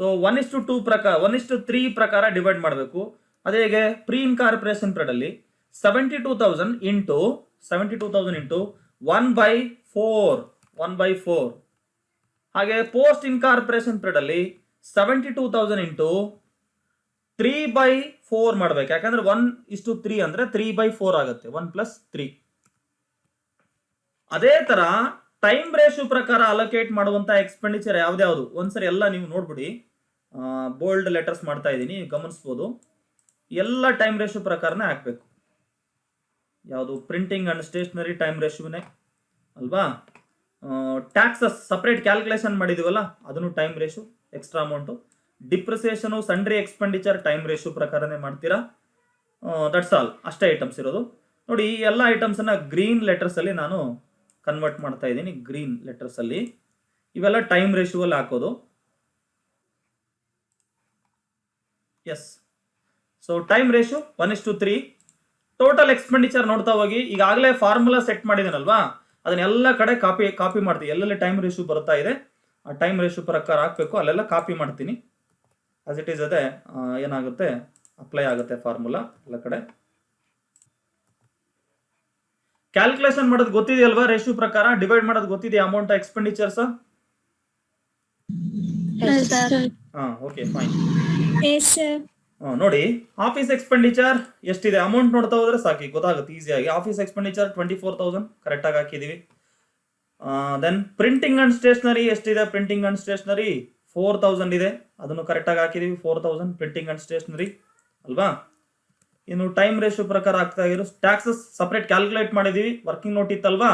ಸೊ 1:2 ಪ್ರಕಾರ 1:3 ಪ್ರಕಾರ ಡಿವೈಡ್ ಮಾಡಬೇಕು. ಅದೇ ಹೇಗೆ, ಪ್ರೀ ಇನ್ಕಾರ್ಪೊರೇಷನ್ ಪೀರಿಯಡ್ ಅಲ್ಲಿ 72,000 ಇಂಟು 1/4. ಹಾಗೆ ಪೋಸ್ಟ್ ಇನ್ಕಾರ್ಪೊರೇಷನ್ ಪೀರಿಯಡ್ ಅಲ್ಲಿ 72,000 ಇಂಟು 3/4 ಮಾಡ್ಬೇಕು. ಯಾಕಂದ್ರೆ 1:3 ಅಂದ್ರೆ 3/4 ಆಗುತ್ತೆ, 1+3. ಅದೇ ತರ ಟೈಮ್ ರೇಷಿಯೋ ಪ್ರಕಾರ ಅಲೋಕೇಟ್ ಮಾಡುವಂತ ಎಕ್ಸ್ಪೆಂಡಿಚರ್ ಯಾವ್ದು ಒಂದ್ಸರಿ ಎಲ್ಲ ನೀವು ನೋಡ್ಬಿಡಿ. ಬೋಲ್ಡ್ ಲೆಟರ್ಸ್ ಮಾಡ್ತಾ ಇದ್ದೀನಿ, ಗಮನಿಸಬಹುದು. ಎಲ್ಲ ಟೈಮ್ ರೇಷಿಯೋ ಪ್ರಕಾರನೇ ಹಾಕ್ಬೇಕು. ಯಾವುದು, ಪ್ರಿಂಟಿಂಗ್ ಅಂಡ್ ಸ್ಟೇಷನರಿ ಟೈಮ್ ರೇಷಿಯೋನೇ ಅಲ್ವಾ. ಟ್ಯಾಕ್ಸಸ್ ಸಪರೇಟ್ ಕ್ಯಾಲ್ಕುಲೇಷನ್ ಮಾಡಿದೀವಲ್ಲ, ಅದನ್ನು time ratio extra amount. Depreciation sundry expenditure time ratio ಪ್ರಕಾರನೇ ಮಾಡ್ತೀರಾ. That's all. ಅಷ್ಟೇ ಐಟಮ್ಸ್ ಇರೋದು. ನೋಡಿ, ಈ ಎಲ್ಲ ಐಟಮ್ಸ್ ಅನ್ನ ಗ್ರೀನ್ ಲೆಟರ್ಸ್ ಅಲ್ಲಿ ನಾನು ಕನ್ವರ್ಟ್ ಮಾಡ್ತಾ ಇದ್ದೀನಿ. ಗ್ರೀನ್ ಲೆಟರ್ಸ್ ಅಲ್ಲಿ ಇವೆಲ್ಲ ಟೈಮ್ ರೇಷಿಯೋ ಅಲ್ಲಿ ಹಾಕೋದು. Yes. So time ratio 1:3. Total expenditure ನೋಡ್ತಾ ಹೋಗಿ. ಈಗಾಗಲೇ ಫಾರ್ಮುಲಾ ಸೆಟ್ ಮಾಡಿದ್ದೀನಲ್ವಾ, ಅದನ್ನೆಲ್ಲ ಕಡೆ ಕಾಪಿ ಮಾಡ್ತೀನಿ. ಎಲ್ಲೆಲ್ಲಿ ಟೈಮ್ ರೇಷಿಯೋ ಬರ್ತಾ ಇದೆ ಆ ಟೈಮ್ ರೇಷಿಯೋ ಪ್ರಕಾರ ಹಾಕಬೇಕು, ಅಲ್ಲೆಲ್ಲ ಕಾಪಿ ಮಾಡ್ತೀನಿ. ಆಸ್ ಇಟ್ ಈಸ್ ಅದೇ ಏನಾಗುತ್ತೆ, ಅಪ್ಲೈ ಆಗುತ್ತೆ ಫಾರ್ಮುಲಾ ಎಲ್ಲ ಕಡೆ. ಕ್ಯಾಲ್ಕುಲೇಷನ್ ಮಾಡೋದು ಗೊತ್ತಿದೆಯಲ್ವಾ, ರೇಷಿಯೋ ಪ್ರಕಾರ ಡಿವೈಡ್ ಮಾಡೋದು ಗೊತ್ತಿದೆಯಾ amount expenditures? Okay fine. Yes sir. ನೋಡಿ ಆಫೀಸ್ ಎಕ್ಸ್ಪೆಂಡಿಚರ್ ಎಷ್ಟಿದೆ ಅಮೌಂಟ್ ನೋಡ್ತಾ ಹೋದ್ರೆ ಸಾಕಿ ಗೊತ್ತಾಗುತ್ತೆ ಈಸಿಯಾಗಿ. ಆಫೀಸ್ ಎಕ್ಸ್ಪೆಂಡಿಚರ್ 24,000 ಕರೆಕ್ಟಾಗಿ ಹಾಕಿದೀವಿ. ದೆನ್ ಪ್ರಿಂಟಿಂಗ್ ಅಂಡ್ ಸ್ಟೇಷನರಿ ಎಷ್ಟಿದೆ? ಪ್ರಿಂಟಿಂಗ್ ಅಂಡ್ ಸ್ಟೇಷನರಿ 4,000 ಇದೆ, ಅದನ್ನು ಕರೆಕ್ಟಾಗಿ ಹಾಕಿದೀವಿ. 4,000 ಪ್ರಿಂಟಿಂಗ್ ಅಂಡ್ ಸ್ಟೇಷನರಿ ಅಲ್ವಾ. ಇನ್ನು ಟೈಮ್ ರೇಷಿಯೋ ಪ್ರಕಾರ ಆಗ್ತಾ ಇರೋ ಟ್ಯಾಕ್ಸಸ್ ಸಪ್ರೇಟ್ ಕ್ಯಾಲ್ಕುಲೇಟ್ ಮಾಡಿದೀವಿ. ವರ್ಕಿಂಗ್ ನೋಟ್ ಇತ್ತಲ್ವಾ,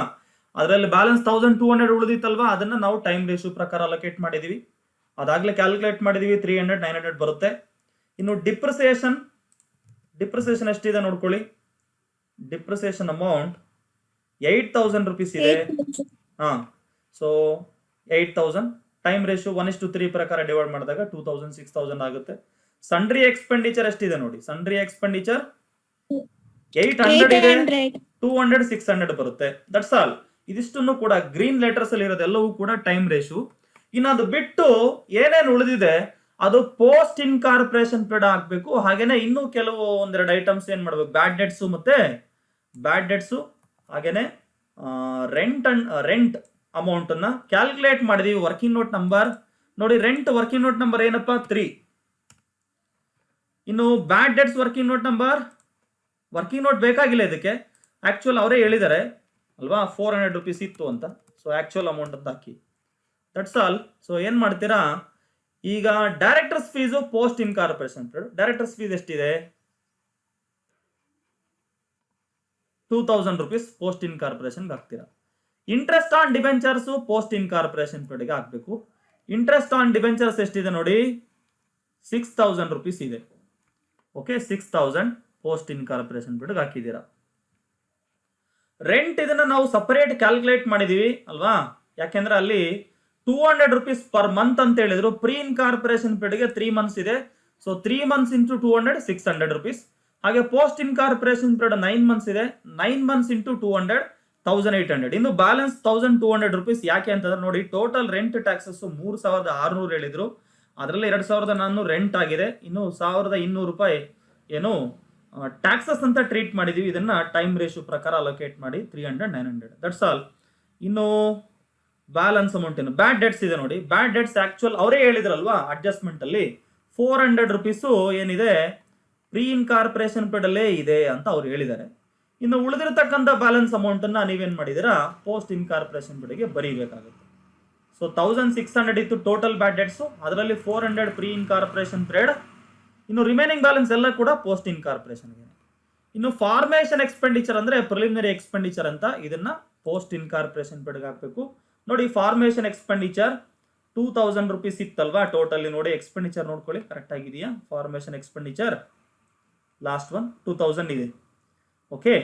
ಅದರಲ್ಲಿ ಬ್ಯಾಲೆನ್ಸ್ 1,200 ಉಳಿದಿತ್ತಲ್ವಾ, ಅದನ್ನ ನಾವು ಟೈಮ್ ರೇಷಿಯೋ ಪ್ರಕಾರ ಅಲೋಕೇಟ್ ಮಾಡಿದೀವಿ. ಅದಾಗಲೇ ಕ್ಯಾಲ್ಕುಲೇಟ್ ಮಾಡಿದೀವಿ. 300 900 ಬರುತ್ತೆ. ಇನ್ನು ಡಿಪ್ರಿಸಿಯೇಷನ್ ಎಷ್ಟಿದೆ ನೋಡ್ಕೊಳ್ಳಿ. ಡಿಪ್ರಿಸಿಯೇಷನ್ ಅಮೌಂಟ್ 8,000 ರುಪೀಸ್ ಇದೆ. ಸೊ 8,000 ಟೈಮ್ ರೇಷಿಯೋ 1:3 ಪ್ರಕಾರ ಡಿವೈಡ್ ಮಾಡಿದಾಗ 2,000 6,000 ಆಗುತ್ತೆ. ಸಂಡ್ರಿ ಎಕ್ಸ್ಪೆಂಡಿಚರ್ ಎಷ್ಟಿದೆ ನೋಡಿ. ಸಂಡ್ರಿ ಎಕ್ಸ್ಪೆಂಡಿಚರ್ 800 ಇದೆ, 200 600 ಬರುತ್ತೆ. That's all. ಇದಿಷ್ಟನ್ನು ಕೂಡ ಗ್ರೀನ್ ಲೆಟರ್ಸ್ ಅಲ್ಲಿ ಇರೋದೆಲ್ಲವೂ ಕೂಡ ಟೈಮ್ ರೇಷಿಯೋ. ಇನ್ನು ಅದು ಬಿಟ್ಟು ಏನೇನು ಉಳಿದಿದೆ ಅದು ಪೋಸ್ಟ್ ಇನ್ಕಾರ್ಪೊರೇಷನ್ ಪೀರಿಯಡ್ ಹಾಕ್ಬೇಕು. ಹಾಗೇನೆ ಇನ್ನೂ ಕೆಲವು ಒಂದೆರಡು ಐಟಮ್ಸ್ ಏನ್ ಮಾಡ್ಬೇಕು, ಬ್ಯಾಡ್ ಡೆಟ್ಸು ಹಾಗೇನೆ ರೆಂಟ್ ಅಮೌಂಟ್ ಅನ್ನ ಕ್ಯಾಲ್ಕುಲೇಟ್ ಮಾಡಿದೀವಿ. ವರ್ಕಿಂಗ್ ನೋಟ್ ನಂಬರ್ ನೋಡಿ. ರೆಂಟ್ ವರ್ಕಿಂಗ್ ನೋಟ್ ನಂಬರ್ ಏನಪ್ಪಾ 3. ಇನ್ನು ಬ್ಯಾಡ್ ಡೆಟ್ಸ್ ವರ್ಕಿಂಗ್ ನೋಟ್ ಬೇಕಾಗಿಲ್ಲ ಇದಕ್ಕೆ. ಆಕ್ಚುಲ್ ಅವರೇ ಹೇಳಿದ್ದಾರೆ ಅಲ್ವಾ 400 ರುಪೀಸ್ ಇತ್ತು ಅಂತ. ಸೊ ಆಕ್ಚುಯಲ್ ಅಮೌಂಟ್ ಅಂತ ಹಾಕಿ. That's all. ಸೊ ಏನ್ ಮಾಡ್ತೀರಾ ಈಗ, directors fees post incorporation period. Directors fees ಎಷ್ಟಿದೆ? 2,000 ರುಪೀಸ್ ಪೋಸ್ಟ್ ಇನ್ಕಾರ್ಪೊರೇಷನ್ ಹಾಕ್ತೀರಾ. Interest on debentures post incorporation ಪೀರಿಯಡ್ಗೆ ಹಾಕ್ಬೇಕು. ಇಂಟ್ರೆಸ್ಟ್ ಆನ್ ಡಿಬೆಂಚರ್ಸ್ ಎಷ್ಟಿದೆ ನೋಡಿ, 6,000 ರುಪೀಸ್ ಇದೆ. ಓಕೆ, 6,000 ಪೋಸ್ಟ್ ಇನ್ಕಾರ್ಪೊರೇಷನ್ ಪೀರಿಯಡ್ಗೆ ಹಾಕಿದ್ದೀರಾ. ರೆಂಟ್ ಇದನ್ನ ನಾವು ಸಪರೇಟ್ ಕ್ಯಾಲ್ಕುಲೇಟ್ ಮಾಡಿದೀವಿ ಅಲ್ವಾ, ಯಾಕೆಂದ್ರೆ ಅಲ್ಲಿ 200 ರುಪೀಸ್ ಪರ್ ಮಂತ್ ಅಂತ ಹೇಳಿದ್ರು. ಪ್ರೀ ಇನ್ಕಾರ್ಪೊರೇಷನ್ ಪೀರಿಯಡ್ಗೆ 3 ಮಂತ್ಸ್ ಇದೆ. So 3 months into 200 600 rupees. ಹಾಗೆ ಪೋಸ್ಟ್ ಇನ್ಕಾರ್ಪೊರೇಷನ್ ಪೀರಿಯಡ್ 9 ಮಂತ್ಸ್ ಇದೆ. 9 ಮಂತ್ಸ್ ಇಂಟು 200 1,800. ಇನ್ನು ಬ್ಯಾಲೆನ್ಸ್ 1,200 ರುಪೀಸ್. ಯಾಕೆ ಅಂತಂದ್ರೆ ನೋಡಿ, ಟೋಟಲ್ ರೆಂಟ್ ಟ್ಯಾಕ್ಸಸ್ 3,600 ಹೇಳಿದ್ರು. ಅದರಲ್ಲಿ 2,400 ರೆಂಟ್ ಆಗಿದೆ. ಇನ್ನು 1,200 ರೂಪಾಯಿ ಏನು ಟ್ಯಾಕ್ಸಸ್ ಅಂತ ಟ್ರೀಟ್ ಮಾಡಿದೀವಿ. ಇದನ್ನ ಟೈಮ್ ರೇಷಿಯೋ ಪ್ರಕಾರ ಅಲೋಕೇಟ್ ಮಾಡಿ 300 900. That's all. ಇನ್ನು ಬ್ಯಾಲೆನ್ಸ್ ಅಮೌಂಟ್ ಏನು, ಬ್ಯಾಡ್ ಡೆಟ್ಸ್ ಇದೆ ನೋಡಿ. ಬ್ಯಾಡ್ ಡೆಟ್ಸ್ ಆಕ್ಚುಯಲ್ ಅವರೇ ಹೇಳಿದ್ರಲ್ವಾ ಅಡ್ಜಸ್ಟ್ಮೆಂಟ್ ಅಲ್ಲಿ 400 ರುಪೀಸು ಏನಿದೆ ಪ್ರೀ ಇನ್ಕಾರ್ಪೊರೇಷನ್ ಪೀರಿಯಡ್ ಅಲ್ಲೇ ಇದೆ ಅಂತ ಅವ್ರು ಹೇಳಿದ್ದಾರೆ. ಇನ್ನು ಉಳಿದಿರತಕ್ಕಂಥ ಬ್ಯಾಲೆನ್ಸ್ ಅಮೌಂಟ್ ಅನ್ನ ನೀವೇನ್ ಮಾಡಿದಿರಾ ಪೋಸ್ಟ್ ಇನ್ಕಾರ್ಪೊರೇಷನ್ ಪೀರಿಯಡ್ಗೆ ಬರೀಬೇಕಾಗುತ್ತೆ. ಸೊ 1,600 ಇತ್ತು ಟೋಟಲ್ ಬ್ಯಾಡ್ ಡೆಟ್ಸ್, ಅದರಲ್ಲಿ 400 ಪ್ರೀ ಇನ್ಕಾರ್ಪೊರೇಷನ್ ಪೀರಿಯಡ್. ಇನ್ನು ರಿಮೈನಿಂಗ್ ಬ್ಯಾಲೆನ್ಸ್ ಎಲ್ಲ ಕೂಡ ಪೋಸ್ಟ್ ಇನ್ಕಾರ್ಪೊರೇಷನ್ಗೆ. ಇನ್ನು ಫಾರ್ಮೇಷನ್ ಎಕ್ಸ್ಪೆಂಡಿಚರ್ ಅಂದ್ರೆ ಪ್ರಿಲಿಮಿನರಿ ಎಕ್ಸ್ಪೆಂಡಿಚರ್ ಅಂತ, ಇದನ್ನ ಪೋಸ್ಟ್ ಇನ್ಕಾರ್ಪೊರೇಷನ್ ಪೀರಿಯಡ್ಗೆ ಹಾಕಬೇಕು. ನೋಡಿ ಫಾರ್ಮೇಷನ್ ಎಕ್ಸ್ಪೆಂಡಿಚರ್ 2,000 ರುಪೀಸ್ ಇತ್ತಲ್ವಾ ಟೋಟಲಿ. ನೋಡಿ ಎಕ್ಸ್ಪೆಂಡಿಚರ್ ನೋಡ್ಕೊಳ್ಳಿ ಕರೆಕ್ಟ್ ಆಗಿದೆಯಾ. ಫಾರ್ಮೇಷನ್ ಎಕ್ಸ್ಪೆಂಡಿಚರ್ ಲಾಸ್ಟ್ ಒನ್ 2,000 ಇದೆ. ಓಕೆ,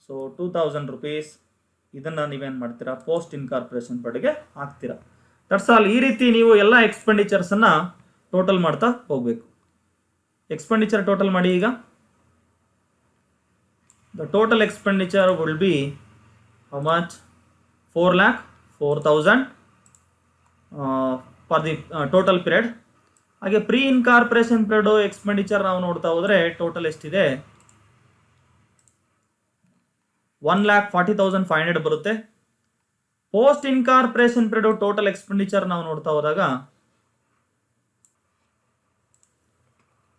ಸೊ 2,000 ರುಪೀಸ್ ಇದನ್ನ ನೀವೇನ್ ಮಾಡ್ತೀರಾ ಪೋಸ್ಟ್ ಇನ್ಕಾರ್ಪೊರೇಷನ್ ಪೀರಿಯಡ್ಗೆ ಹಾಕ್ತೀರಾ. That's all. ಈ ರೀತಿ ನೀವು ಎಲ್ಲ ಎಕ್ಸ್ಪೆಂಡಿಚರ್ಸ್ ಅನ್ನ ಟೋಟಲ್ ಮಾಡ್ತಾ ಹೋಗ್ಬೇಕು. ಎಕ್ಸ್ಪೆಂಡಿಚರ್ ಟೋಟಲ್ ಮಾಡಿ. ಈಗ the total expenditure will be how much, 4,04,000 for the total period. ಹಾಗೆ ಪ್ರೀ ಇನ್ಕಾರ್ಪೊರೇಷನ್ ಪೀರಿಯಡ್ ಎಕ್ಸ್ಪೆಂಡಿಚರ್ ನಾವು ನೋಡ್ತಾ ಹೋದ್ರೆ ಟೋಟಲ್ ಎಷ್ಟಿದೆ, 1,40,500 ಬರುತ್ತೆ. Post incorporation period total expenditure ನಾವು ನೋಡ್ತಾ ಹೋದಾಗ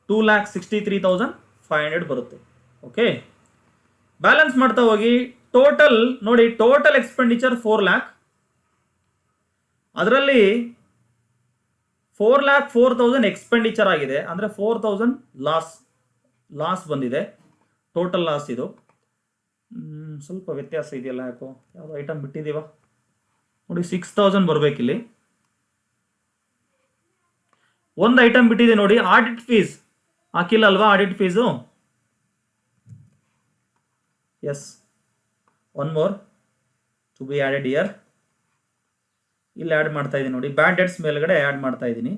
2,63,500 ಬರುತ್ತೆ. ಓಕೆ, ಬ್ಯಾಲೆನ್ಸ್ ಮಾಡ್ತಾ ಹೋಗಿ. ಟೋಟಲ್ ನೋಡಿ, ಟೋಟಲ್ ಎಕ್ಸ್ಪೆಂಡಿಚರ್ 4 lakh, ಅದರಲ್ಲಿ 4,04,000 ಎಕ್ಸ್ಪೆಂಡಿಚರ್ ಆಗಿದೆ. ಅಂದ್ರೆ 4,000 ಲಾಸ್ ಬಂದಿದೆ. ಟೋಟಲ್ ಲಾಸ್ ಇದು. ಸ್ವಲ್ಪ ವ್ಯತ್ಯಾಸ ಇದೆಯಲ್ಲ, ಯಾಕೋ ಯಾವ್ದು ಐಟಮ್ ಬಿಟ್ಟಿದೀವ ನೋಡಿ. 6,000 ಬರ್ಬೇಕಿಲ್ಲಿ. ಒಂದು ಐಟಮ್ ಬಿಟ್ಟಿದೆ ನೋಡಿ, ಆಡಿಟ್ ಫೀಸ್ ಹಾಕಿಲ್ಲ ಅಲ್ವಾ. Audit fees yes, one more to be added year. ಇಲ್ಲಿ ಆ್ಯಡ್ ಮಾಡ್ತಾ ಇದ್ದೀನಿ ನೋಡಿ, ಬ್ಯಾಡ್ ಡೆಟ್ಸ್ ಮೇಲ್ಗಡೆ ಆ್ಯಡ್ ಮಾಡ್ತಾ ಇದ್ದೀನಿ.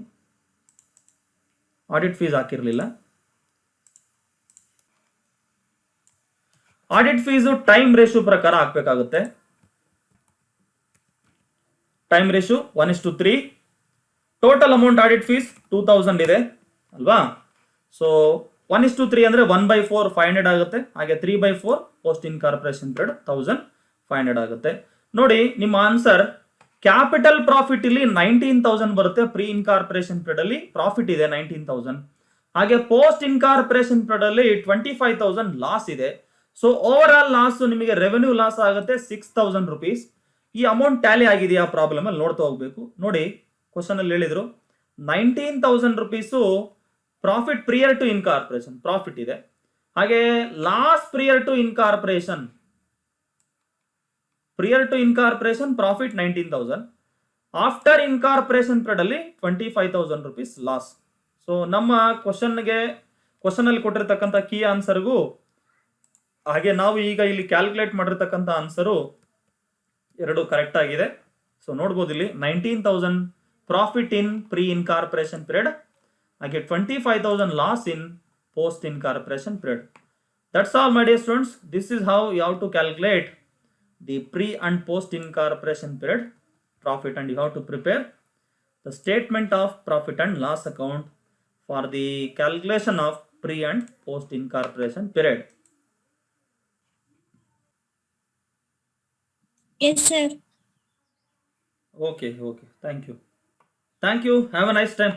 ಆಡಿಟ್ ಫೀಸ್ ಹಾಕಿರಲಿಲ್ಲ. ಆಡಿಟ್ ಫೀಸು ಟೈಮ್ ರೇಷಿಯೋ ಪ್ರಕಾರ ಹಾಕಬೇಕಾಗುತ್ತೆ. Time ratio 1:3. Total amount audit fees 2,000 ಇದೆ ಅಲ್ವಾ. ಸೊ 1:3 ಅಂದ್ರೆ 1/4 500 ಆಗುತ್ತೆ. ಹಾಗೆ 3/4 ಪೋಸ್ಟ್ ಇನ್ಕಾರ್ಪೊರೇಷನ್ ಪೀರಿಯಡ್ 1,500 ಆಗುತ್ತೆ. ನೋಡಿ ನಿಮ್ಮ ಆನ್ಸರ್ ಕ್ಯಾಪಿಟಲ್ ಪ್ರಾಫಿಟ್ ಇಲ್ಲಿ 19,000 ಬರುತ್ತೆ. ಪ್ರೀ ಇನ್ಕಾರ್ಪೊರೇಷನ್ ಪೀರಿಯಡ್ ಅಲ್ಲಿ ಪ್ರಾಫಿಟ್ ಇದೆ 19,000. ಹಾಗೆ ಪೋಸ್ಟ್ ಇನ್ಕಾರ್ಪೊರೇಷನ್ ಪೀರಿಯಡ್ ಅಲ್ಲಿ 25,000 ಲಾಸ್ ಇದೆ. ಸೊ ಓವರ್ ಆಲ್ ಲಾಸ್ ನಿಮಗೆ ರೆವೆನ್ಯೂ ಲಾಸ್ ಆಗುತ್ತೆ 6,000 ರುಪೀಸ್. ಈ ಅಮೌಂಟ್ ಟ್ಯಾಲಿ ಆಗಿದೆಯಾ ಪ್ರಾಬ್ಲಮ್ ಅಲ್ಲಿ ನೋಡ್ತಾ ಹೋಗ್ಬೇಕು. ನೋಡಿ ಕ್ವಶನ್ ಅಲ್ಲಿ ಹೇಳಿದ್ರು 19,000 rupees profit prior to incorporation profit ಇದೆ. ಹಾಗೆ loss prior to incorporation profit 19,000. After incorporation period ಅಲ್ಲಿ 25,000 ರುಪೀಸ್ ಲಾಸ್. ಸೊ ನಮ್ಮ ಕ್ವಶನ್ ಅಲ್ಲಿ ಕೊಟ್ಟಿರ್ತಕ್ಕಂಥ ಕೀ ಆನ್ಸರ್ಗೂ ಹಾಗೆ ನಾವು ಈಗ ಇಲ್ಲಿ ಕ್ಯಾಲ್ಕುಲೇಟ್ ಮಾಡಿರ್ತಕ್ಕಂಥ ಆನ್ಸರು ಎರಡು ಕರೆಕ್ಟ್ ಆಗಿದೆ. ಸೊ ನೋಡ್ಬೋದು ಇಲ್ಲಿ 19,000 profit in pre incorporation period, ಹಾಗೆ 25,000 loss in post incorporation period. That's all my dear students. This is how you have to calculate the pre and post incorporation period profit, and you have to prepare the statement of profit and loss account for the calculation of pre and post incorporation period. Yes, sir. Okay. Thank you. Have a nice time.